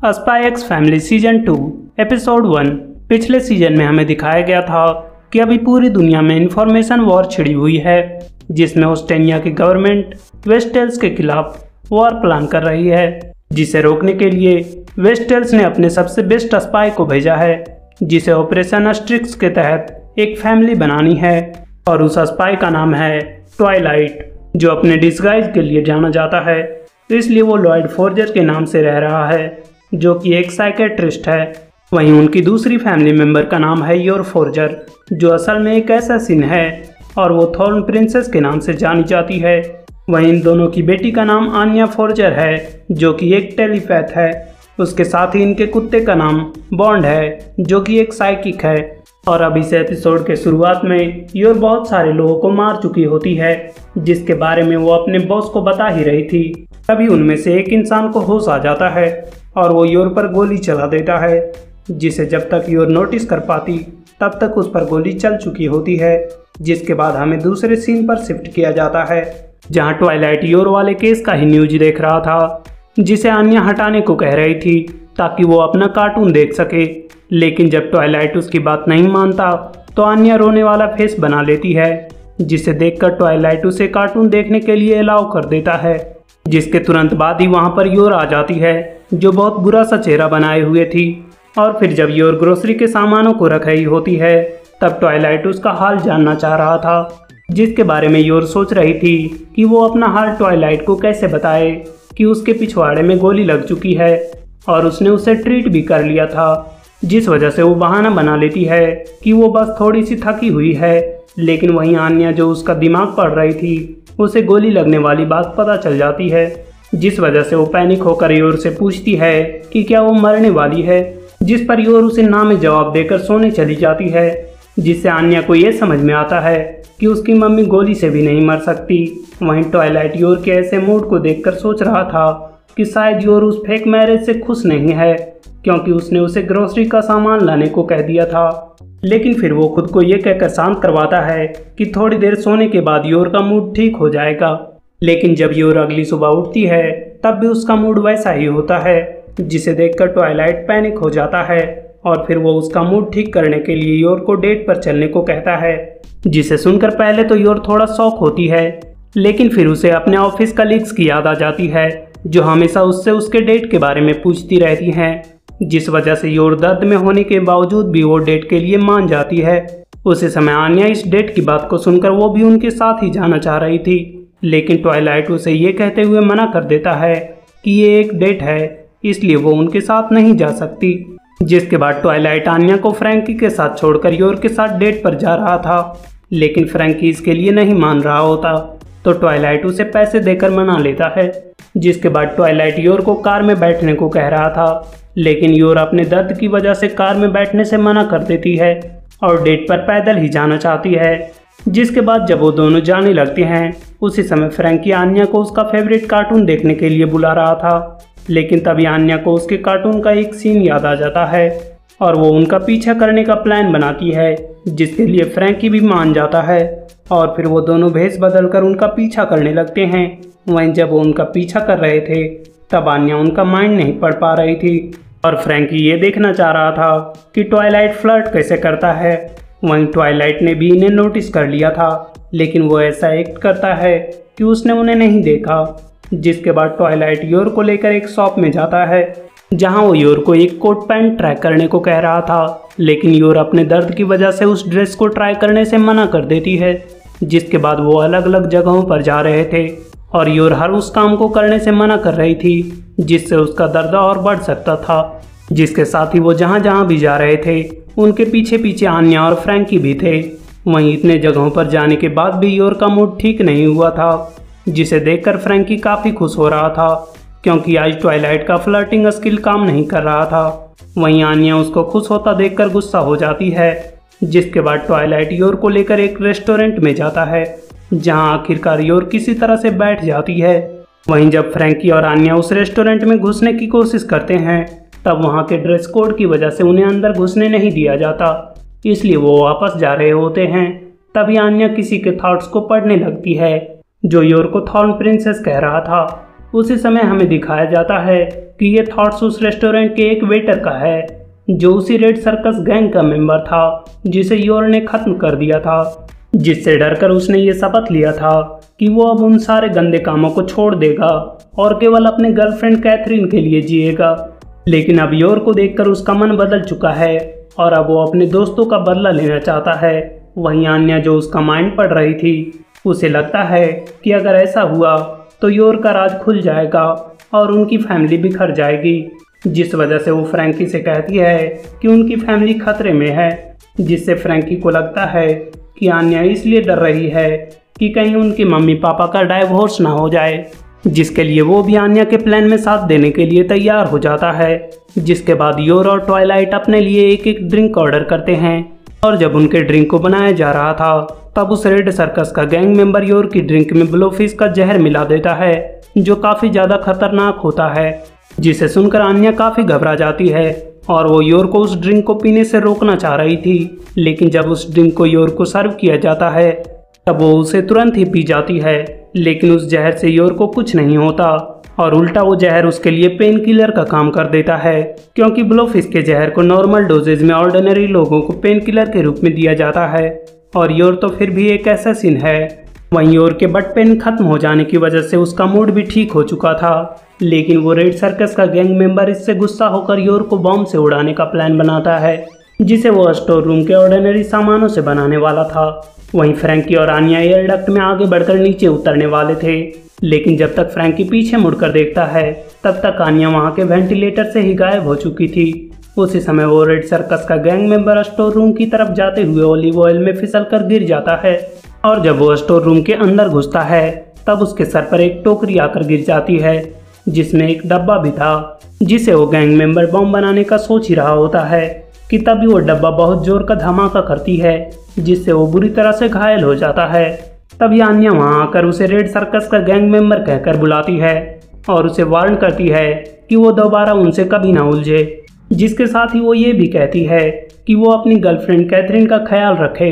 Spy x family season 2 episode 1। पिछले season में हमें दिखाया गया था कि अभी पूरी दुनिया में इंफॉर्मेशन वॉर छिड़ी हुई है, जिसमें ऑस्ट्रेलिया की गवर्नमेंट वेस्टेल्स के खिलाफ वॉर प्लान कर रही है, जिसे रोकने के लिए वेस्टेल्स ने अपने सबसे बेस्ट स्पाई को भेजा है, जिसे ऑपरेशन अस्ट्रिक्स के तहत एक फैमिली बनानी है। और उस स्पाई का नाम है ट्वाइलाइट, जो अपने डिस्गाइज के लिए जाना जाता है, इसलिए वो लॉयड फोर्जर के नाम से रह रहा है, जो कि एक साइकेट्रिस्ट है। वहीं उनकी दूसरी फैमिली मेंबर का नाम है योर फोर्जर, जो असल में एक असैसिन है और वो थॉर्न प्रिंसेस के नाम से जानी जाती है। वहीं इन दोनों की बेटी का नाम आन्या फोर्जर है, जो कि एक टेलीपैथ है। उसके साथ ही इनके कुत्ते का नाम बॉन्ड है, जो कि एक साइकिक है। और अब इस एपिसोड के शुरुआत में योर बहुत सारे लोगों को मार चुकी होती है, जिसके बारे में वो अपने बॉस को बता ही रही थी। तभी उनमें से एक इंसान को होश आ जाता है और वो योर पर गोली चला देता है, जिसे जब तक योर नोटिस कर पाती तब तक उस पर गोली चल चुकी होती है। जिसके बाद हमें दूसरे सीन पर शिफ्ट किया जाता है, जहां ट्वाइलाइट योर वाले केस का ही न्यूज देख रहा था, जिसे आन्या हटाने को कह रही थी ताकि वो अपना कार्टून देख सके। लेकिन जब ट्वाइलाइट उसकी बात नहीं मानता तो आन्या रोने वाला फेस बना लेती है, जिसे देखकर ट्वाइलाइट उसे कार्टून देखने के लिए अलाउ कर देता है। जिसके तुरंत बाद ही वहां पर योर आ जाती है, जो बहुत बुरा सा चेहरा बनाए हुए थी। और फिर जब योर ग्रोसरी के सामानों को रख रही होती है, तब ट्वाइलाइट उसका हाल जानना चाह रहा था, जिसके बारे में योर सोच रही थी कि वो अपना हाल ट्वाइलाइट को कैसे बताए कि उसके पिछवाड़े में गोली लग चुकी है और उसने उसे ट्रीट भी कर लिया था। जिस वजह से वो बहाना बना लेती है कि वो बस थोड़ी सी थकी हुई है। लेकिन वहीं आन्या, जो उसका दिमाग पढ़ रही थी, उसे गोली लगने वाली बात पता चल जाती है, जिस वजह से वो पैनिक होकर योर से पूछती है कि क्या वो मरने वाली है, जिस पर योर उसे ना में जवाब देकर सोने चली जाती है। जिससे आन्या को ये समझ में आता है कि उसकी मम्मी गोली से भी नहीं मर सकती। वहीं ट्वाइलाइट योर के ऐसे मूड को देखकर सोच रहा था कि शायद योर उस फेक मैरिज से खुश नहीं है, क्योंकि उसने उसे ग्रोसरी का सामान लाने को कह दिया था। लेकिन फिर वो खुद को ये कहकर शांत करवाता है कि थोड़ी देर सोने के बाद योर का मूड ठीक हो जाएगा। लेकिन जब योर अगली सुबह उठती है, तब भी उसका मूड वैसा ही होता है, जिसे देखकर ट्वाइलाइट पैनिक हो जाता है और फिर वो उसका मूड ठीक करने के लिए योर को डेट पर चलने को कहता है। जिसे सुनकर पहले तो योर थोड़ा शॉक होती है, लेकिन फिर उसे अपने ऑफिस कलीग्स की याद आ जाती है, जो हमेशा उससे उसके डेट के बारे में पूछती रहती हैं। जिस वजह से योर दर्द में होने के बावजूद भी वो डेट के लिए मान जाती है। उसी समय आन्या इस डेट की बात को सुनकर वो भी उनके साथ ही जाना चाह रही थी, लेकिन ट्वाइलाइट उसे ये कहते हुए मना कर देता है कि ये एक डेट है, इसलिए वो उनके साथ नहीं जा सकती। जिसके बाद ट्वाइलाइट आन्या को फ्रैंकी के साथ छोड़कर योर के साथ डेट पर जा रहा था, लेकिन फ्रैंकी इसके लिए नहीं मान रहा होता, तो ट्वाइलाइट उसे पैसे देकर मना लेता है। जिसके बाद ट्वाइलाइट योर को कार में बैठने को कह रहा था, लेकिन योर अपने दर्द की वजह से कार में बैठने से मना कर देती है और डेट पर पैदल ही जाना चाहती है। जिसके बाद जब वो दोनों जाने लगते हैं, उसी समय फ्रैंकी आन्या को उसका फेवरेट कार्टून देखने के लिए बुला रहा था। लेकिन तभी आन्या को उसके कार्टून का एक सीन याद आ जाता है और वो उनका पीछा करने का प्लान बनाती है, जिसके लिए फ्रैंकी भी मान जाता है और फिर वो दोनों भेष बदलकर उनका पीछा करने लगते हैं। वहीं जब वो उनका पीछा कर रहे थे, तब आन्या उनका माइंड नहीं पढ़ पा रही थी और फ्रैंकी ये देखना चाह रहा था कि ट्वाइलाइट फ्लर्ट कैसे करता है। वहीं ट्वाइलाइट ने भी इन्हें नोटिस कर लिया था, लेकिन वो ऐसा एक्ट करता है कि उसने उन्हें नहीं देखा। जिसके बाद ट्वाइलाइट योर को लेकर एक शॉप में जाता है, जहां वो योर को एक कोट पैंट ट्राई करने को कह रहा था, लेकिन योर अपने दर्द की वजह से उस ड्रेस को ट्राई करने से मना कर देती है। जिसके बाद वो अलग अलग जगहों पर जा रहे थे और योर हर उस काम को करने से मना कर रही थी, जिससे उसका दर्द और बढ़ सकता था। जिसके साथ ही वो जहाँ जहाँ भी जा रहे थे, उनके पीछे पीछे आन्या और फ्रैंकी भी थे। वहीं इतने जगहों पर जाने के बाद भी योर का मूड ठीक नहीं हुआ था, जिसे देखकर फ्रैंकी काफ़ी खुश हो रहा था, क्योंकि आज ट्वाइलाइट का फ्लर्टिंग स्किल काम नहीं कर रहा था। वहीं आन्या उसको खुश होता देखकर गुस्सा हो जाती है। जिसके बाद ट्वाइलाइट योर को लेकर एक रेस्टोरेंट में जाता है, जहां आखिरकार योर किसी तरह से बैठ जाती है। वहीं जब फ्रैंकी और आन्या उस रेस्टोरेंट में घुसने की कोशिश करते हैं, तब वहां के ड्रेस कोड की वजह से उन्हें अंदर घुसने नहीं दिया जाता, इसलिए वो वापस जा रहे होते हैं। तभी आन्या किसी के थॉट्स को पढ़ने लगती है, जो योर को थॉर्न प्रिंसेस कह रहा था। उसी समय हमें दिखाया जाता है कि ये थॉट्स उस रेस्टोरेंट के एक वेटर का है जो उसी रेड सर्कस गैंग का मेंबर था जिसे योर ने खत्म कर दिया था, जिससे डरकर उसने ये शपथ लिया था कि वो अब उन सारे गंदे कामों को छोड़ देगा और केवल अपने गर्लफ्रेंड कैथरीन के लिए जिएगा। लेकिन अब योर को देखकर उसका मन बदल चुका है और अब वो अपने दोस्तों का बदला लेना चाहता है। वहीं आन्या जो उसका माइंड पढ़ रही थी, उसे लगता है कि अगर ऐसा हुआ तो योर का राज खुल जाएगा और उनकी फैमिली बिखर जाएगी, जिस वजह से वो फ्रैंकी से कहती है कि उनकी फैमिली खतरे में है, जिससे फ्रैंकी को लगता है कि आन्या इसलिए डर रही है कि कहीं उनके मम्मी पापा का डाइवोर्स ना हो जाए, जिसके लिए वो भी आन्या के प्लान में साथ देने के लिए तैयार हो जाता है। जिसके बाद योर और ट्वाइलाइट अपने लिए एक एक ड्रिंक ऑर्डर करते हैं और जब उनके ड्रिंक को बनाया जा रहा था तब उस रेड सर्कस का गैंग मेंबर योर की ड्रिंक में ब्लोफिश का जहर मिला देता है जो काफ़ी ज़्यादा खतरनाक होता है, जिसे सुनकर आन्या काफ़ी घबरा जाती है और वो योर को उस ड्रिंक को पीने से रोकना चाह रही थी। लेकिन जब उस ड्रिंक को योर को सर्व किया जाता है तब वो उसे तुरंत ही पी जाती है, लेकिन उस जहर से योर को कुछ नहीं होता और उल्टा वो जहर उसके लिए पेन किलर का काम कर देता है, क्योंकि ब्लोफिश के जहर को नॉर्मल डोजेज में ऑर्डिनरी लोगों को पेन किलर के रूप में दिया जाता है और योर तो फिर भी एक एसेसिन है। वहीं योर के बट पेन खत्म हो जाने की वजह से उसका मूड भी ठीक हो चुका था, लेकिन वो रेड सर्कस का गैंग मेंबर इससे गुस्सा होकर योर को बॉम्ब से उड़ाने का प्लान बनाता है, जिसे वो स्टोर रूम के ऑर्डिनरी सामानों से बनाने वाला था। वहीं फ्रैंकी और आन्या एयर डक्ट में आगे बढ़कर नीचे उतरने वाले थे, लेकिन जब तक फ्रैंकी पीछे मुड़कर देखता है तब तक आन्या वहां के वेंटिलेटर से ही गायब हो चुकी थी। उसी समय वो रेड सर्कस का गैंग मेंबर स्टोर रूम की तरफ जाते हुए ऑलिव ऑयल में फिसलकर गिर जाता है और जब वो स्टोर रूम के अंदर घुसता है तब उसके सर पर एक टोकरी आकर गिर जाती है जिसमें एक डब्बा भी था, जिसे वो गैंग मेंबर बम बनाने का सोच ही रहा होता है कि तभी वो डब्बा बहुत जोर का धमाका करती है जिससे वो बुरी तरह से घायल हो जाता है। तभी आन्या वहां आकर उसे रेड सर्कस का गैंग मेंबर कहकर बुलाती है और उसे वार्न करती है कि वो दोबारा उनसे कभी ना उलझे, जिसके साथ ही वो ये भी कहती है कि वो अपनी गर्लफ्रेंड कैथरीन का ख्याल रखे,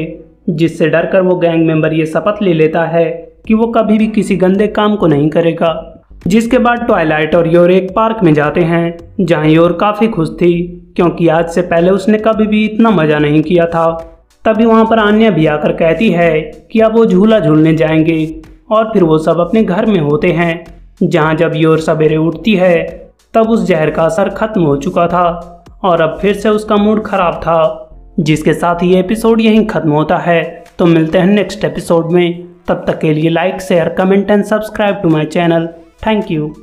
जिससे डरकर वो गैंग मेंबर ये शपथ ले लेता है कि वो कभी भी किसी गंदे काम को नहीं करेगा। जिसके बाद ट्वाइलाइट और योर एक पार्क में जाते हैं जहां योर काफ़ी खुश थी क्योंकि आज से पहले उसने कभी भी इतना मज़ा नहीं किया था। तभी वहां पर आन्या भी आकर कहती है कि अब वो झूला झूलने जाएंगे और फिर वो सब अपने घर में होते हैं, जहां जब योर सवेरे उठती है तब उस जहर का असर खत्म हो चुका था और अब फिर से उसका मूड खराब था। जिसके साथ ही एपिसोड यहीं खत्म होता है। तो मिलते हैं नेक्स्ट एपिसोड में, तब तक के लिए like share comment and subscribe to my channel. Thank you.